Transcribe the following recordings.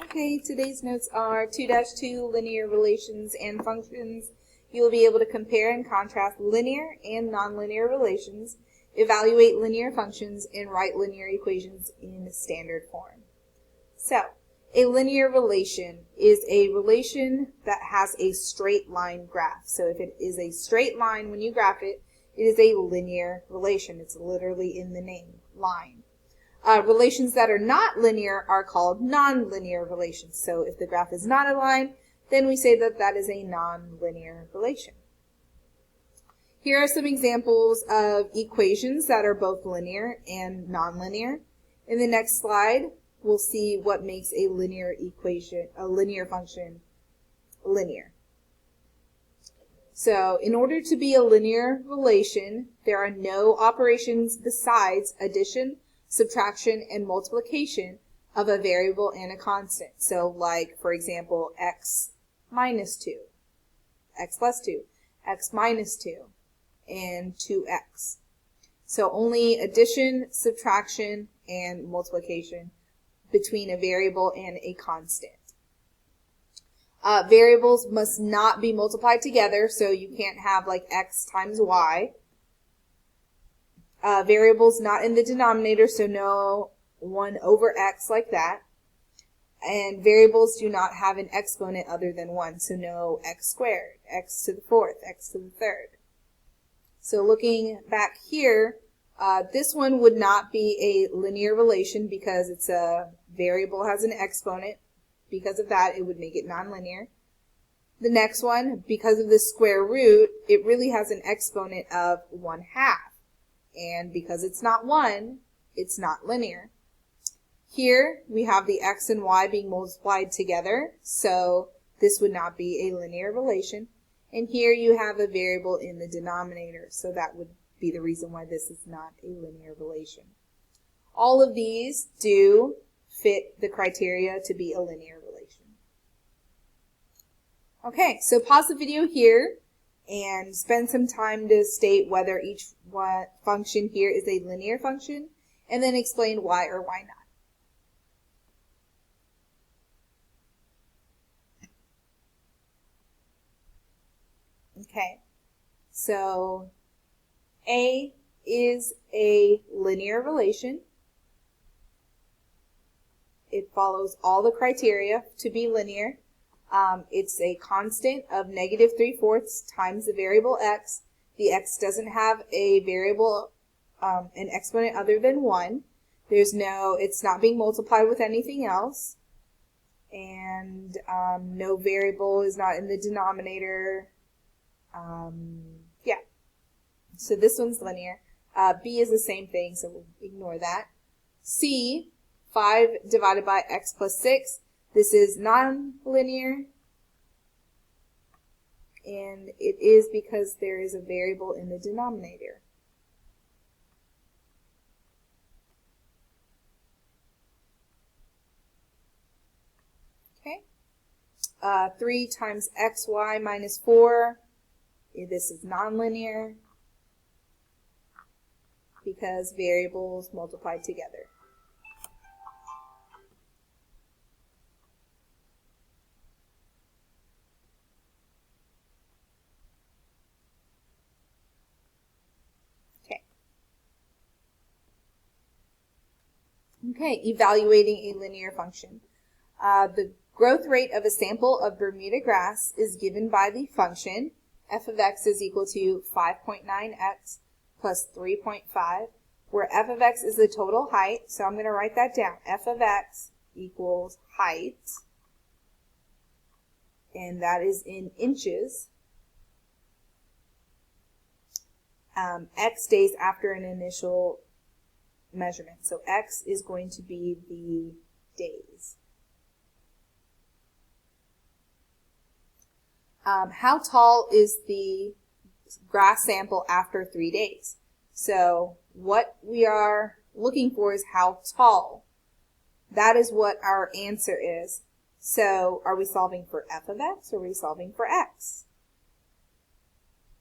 Okay, today's notes are 2-2 linear relations and functions. You will be able to compare and contrast linear and nonlinear relations, evaluate linear functions, and write linear equations in standard form. So, a linear relation is a relation that has a straight line graph. So if it is a straight line when you graph it, it is a linear relation. It's literally in the name, line. Relations that are not linear are called nonlinear relations. So if the graph is not a line, then we say that that is a nonlinear relation. Here are some examples of equations that are both linear and nonlinear. In the next slide, we'll see what makes a linear equation, a linear function, linear. So in order to be a linear relation, there are no operations besides addition, subtraction, and multiplication of a variable and a constant. So like, for example, x minus 2, x plus 2, x minus 2, and 2x. So only addition, subtraction, and multiplication between a variable and a constant. Variables must not be multiplied together, so you can't have like x times y. Variables not in the denominator, so no 1 over x like that. And variables do not have an exponent other than 1, so no x squared, x to the 4th, x to the 3rd. So looking back here, this one would not be a linear relation because it's a variable has an exponent. Because of that, it would make it nonlinear. The next one, because of the square root, it really has an exponent of 1/2. And because it's not 1, it's not linear. Here, we have the x and y being multiplied together, so this would not be a linear relation. And here you have a variable in the denominator, so that would be the reason why this is not a linear relation. All of these do fit the criteria to be a linear relation. Okay, so pause the video here and spend some time to state whether each function here is a linear function, and then explain why or why not. Okay, so A is a linear relation. It follows all the criteria to be linear. It's a constant of -3/4 times the variable x. The x doesn't have a variable, an exponent other than 1. It's not being multiplied with anything else. And no variable is not in the denominator. Yeah. So this one's linear. B is the same thing, so we'll ignore that. C, 5 divided by x plus 6. This is non-linear, and it is because there is a variable in the denominator. Okay. 3 times xy minus 4. This is non-linear because variables multiplied together. Okay, evaluating a linear function. The growth rate of a sample of Bermuda grass is given by the function f of x is equal to 5.9x plus 3.5, where f of x is the total height. So I'm going to write that down. F of x equals height, and that is in inches. X days after an initial measurement. So x is going to be the days. How tall is the grass sample after 3 days? So what we are looking for is how tall. That is what our answer is. So are we solving for f of x or are we solving for x?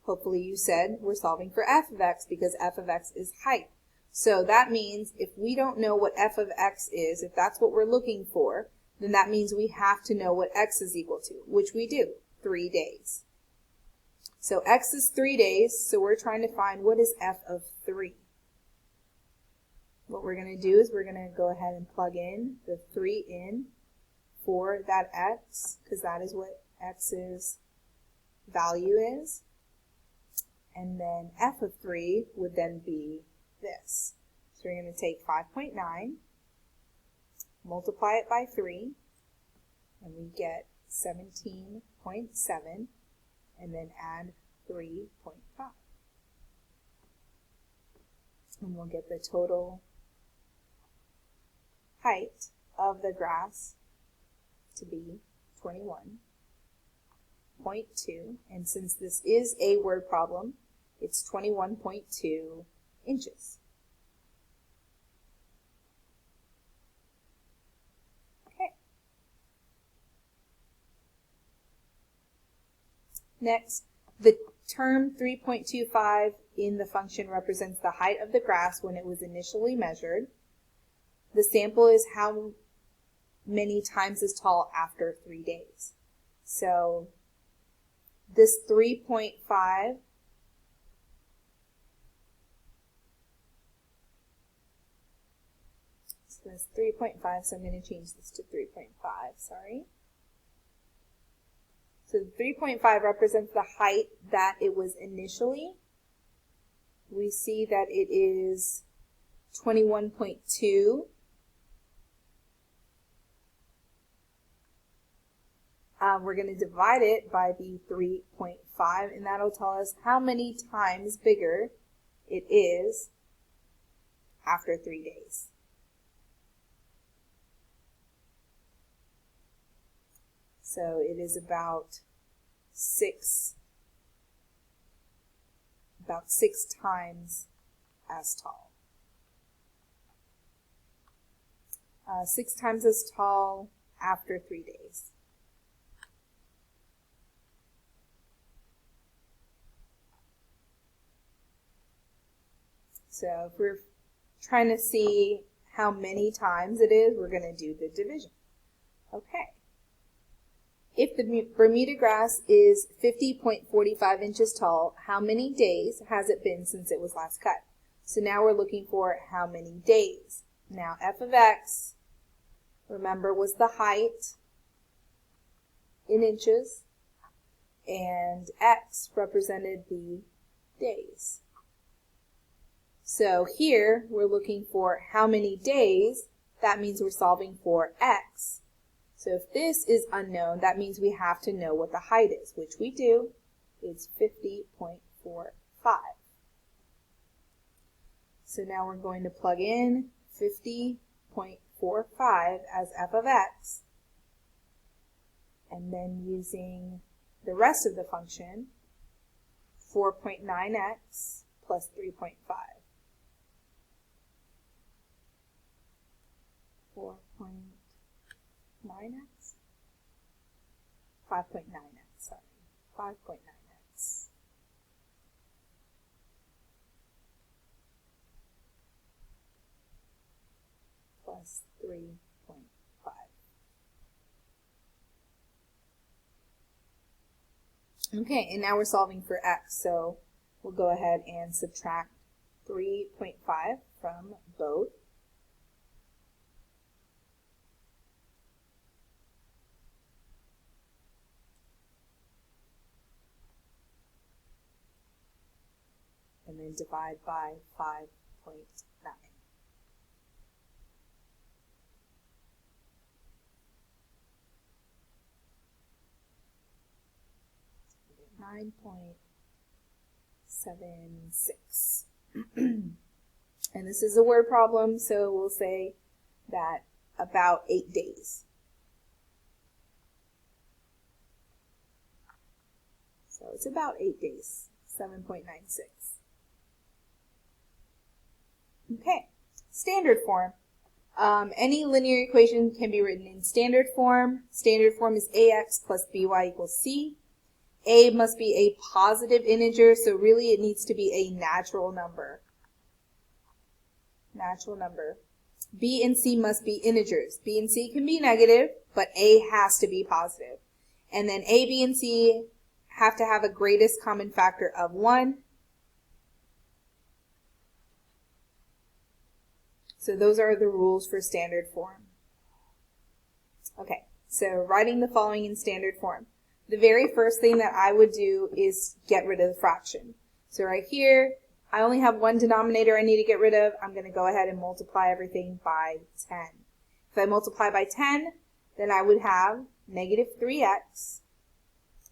Hopefully you said we're solving for f of x because f of x is height. So that means if we don't know what f of x is, if that's what we're looking for, then that means we have to know what x is equal to, which we do, 3 days. So x is 3 days, so we're trying to find what is f of 3. What we're going to do is we're going to go ahead and plug in the 3 in for that x, because that is what x's value is. And then f of 3 would then be this. So we're going to take 5.9, multiply it by 3, and we get 17.7, and then add 3.5. And we'll get the total height of the grass to be 21.2, and since this is a word problem, it's 21.2 inches. Okay. Next, the term 3.25 in the function represents the height of the grass when it was initially measured. The sample is how many times as tall after 3 days. So this 3.5 so that's 3.5, so I'm going to change this to 3.5, sorry. So 3.5 represents the height that it was initially. We see that it is 21.2. We're going to divide it by the 3.5, and that'll tell us how many times bigger it is after 3 days. So it is about 6 times as tall. 6 times as tall after 3 days. So if we're trying to see how many times it is, we're going to do the division. Okay. If the Bermuda grass is 50.45 inches tall, how many days has it been since it was last cut? So now we're looking for how many days. Now f of x, remember, was the height in inches, and x represented the days. So here we're looking for how many days. That means we're solving for x. So if this is unknown, that means we have to know what the height is, which we do. It's 50.45. So now we're going to plug in 50.45 as f of x, and then using the rest of the function, 4.9x plus 3.5. 4.9x? 5.9x, sorry. 5.9x. Plus 3.5. Okay, and now we're solving for x, so we'll go ahead and subtract 3.5 from both. And then divide by 5.9. 9.76. And this is a word problem, so we'll say that about 8 days. So it's about 8 days, 7.96. Okay, standard form. Any linear equation can be written in standard form. Standard form is ax plus by equals c. A must be a positive integer, so really it needs to be a natural number. Natural number. B and C must be integers. B and C can be negative, but A has to be positive. And then A, B, and C have to have a greatest common factor of 1. So those are the rules for standard form. Okay, so writing the following in standard form. The very first thing that I would do is get rid of the fraction. So right here, I only have one denominator I need to get rid of. I'm going to go ahead and multiply everything by 10. If I multiply by 10, then I would have negative 3x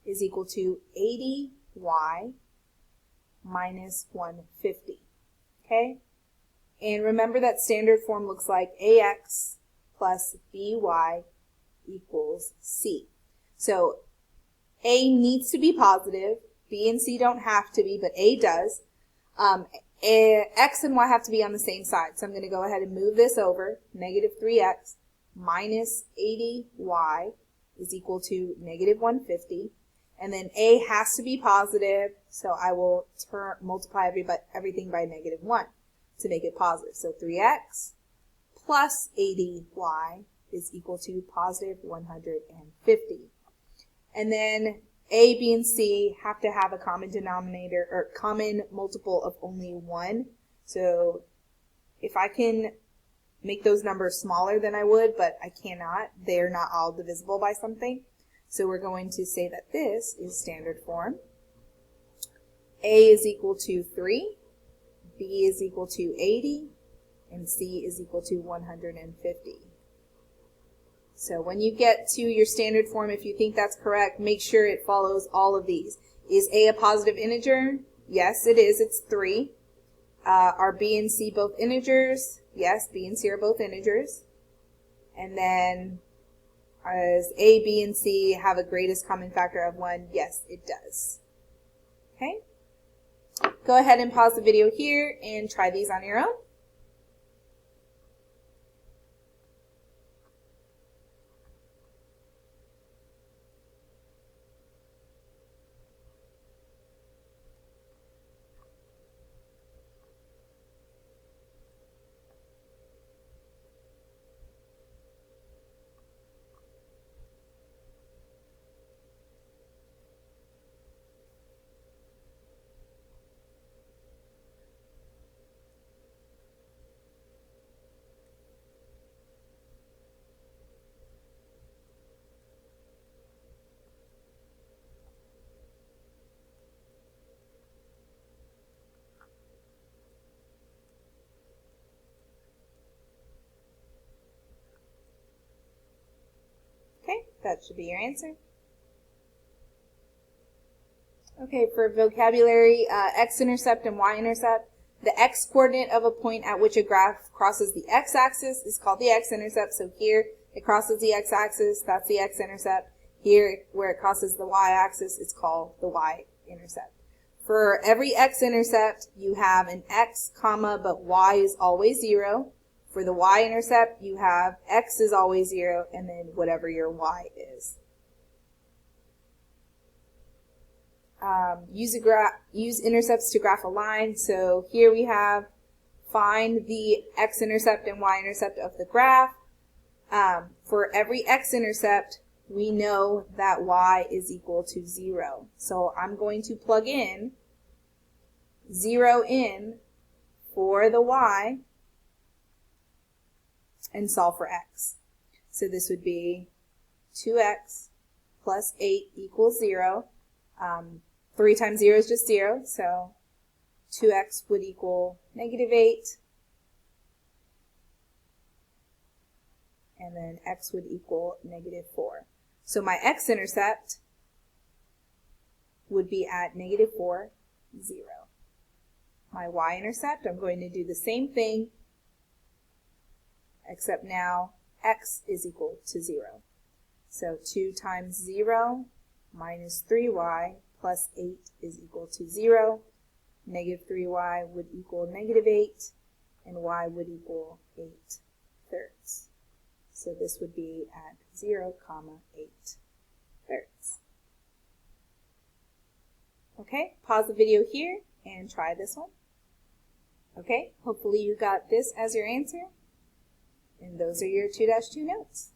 is equal to 80y minus 150. Okay? And remember that standard form looks like ax plus by equals c. So a needs to be positive. B and C don't have to be, but A does. X and Y have to be on the same side. So I'm going to go ahead and move this over. Negative 3x minus 80y is equal to negative 150. And then A has to be positive, so I will multiply everything by negative 1 to make it positive. So 3x plus 80y is equal to positive 150. And then A, B, and C have to have a common denominator or common multiple of only 1. So if I can make those numbers smaller than I would, but I cannot, they're not all divisible by something. So we're going to say that this is standard form. A is equal to 3, B is equal to 80, and C is equal to 150. So when you get to your standard form, if you think that's correct, make sure it follows all of these. Is A a positive integer? Yes, it is. It's 3. Are B and C both integers? Yes, B and C are both integers. And then, does A, B, and C have a greatest common factor of 1? Yes, it does. Okay? Go ahead and pause the video here and try these on your own. Okay, that should be your answer. Okay, for vocabulary, x-intercept and y-intercept, the x-coordinate of a point at which a graph crosses the x-axis is called the x-intercept. So here it crosses the x-axis, that's the x-intercept. Here, where it crosses the y-axis, it's called the y-intercept. For every x-intercept, you have an x, comma, but y is always 0. For the y-intercept, you have x is always 0, and then whatever your y is. Use intercepts to graph a line. So here we have find the x-intercept and y-intercept of the graph. For every x-intercept, we know that y is equal to 0. So I'm going to plug in 0 in for the y and solve for x. So this would be 2x plus 8 equals 0. 3 times 0 is just 0, so 2x would equal negative 8. And then x would equal negative 4. So my x-intercept would be at negative 4, 0. My y-intercept, I'm going to do the same thing, except now x is equal to 0. So 2 times 0 minus 3y plus 8 is equal to 0. Negative 3y would equal negative 8, and y would equal 8 thirds. So this would be at 0, 8 thirds. Okay, pause the video here and try this one. Okay, hopefully you got this as your answer. And those are your 2-2 notes.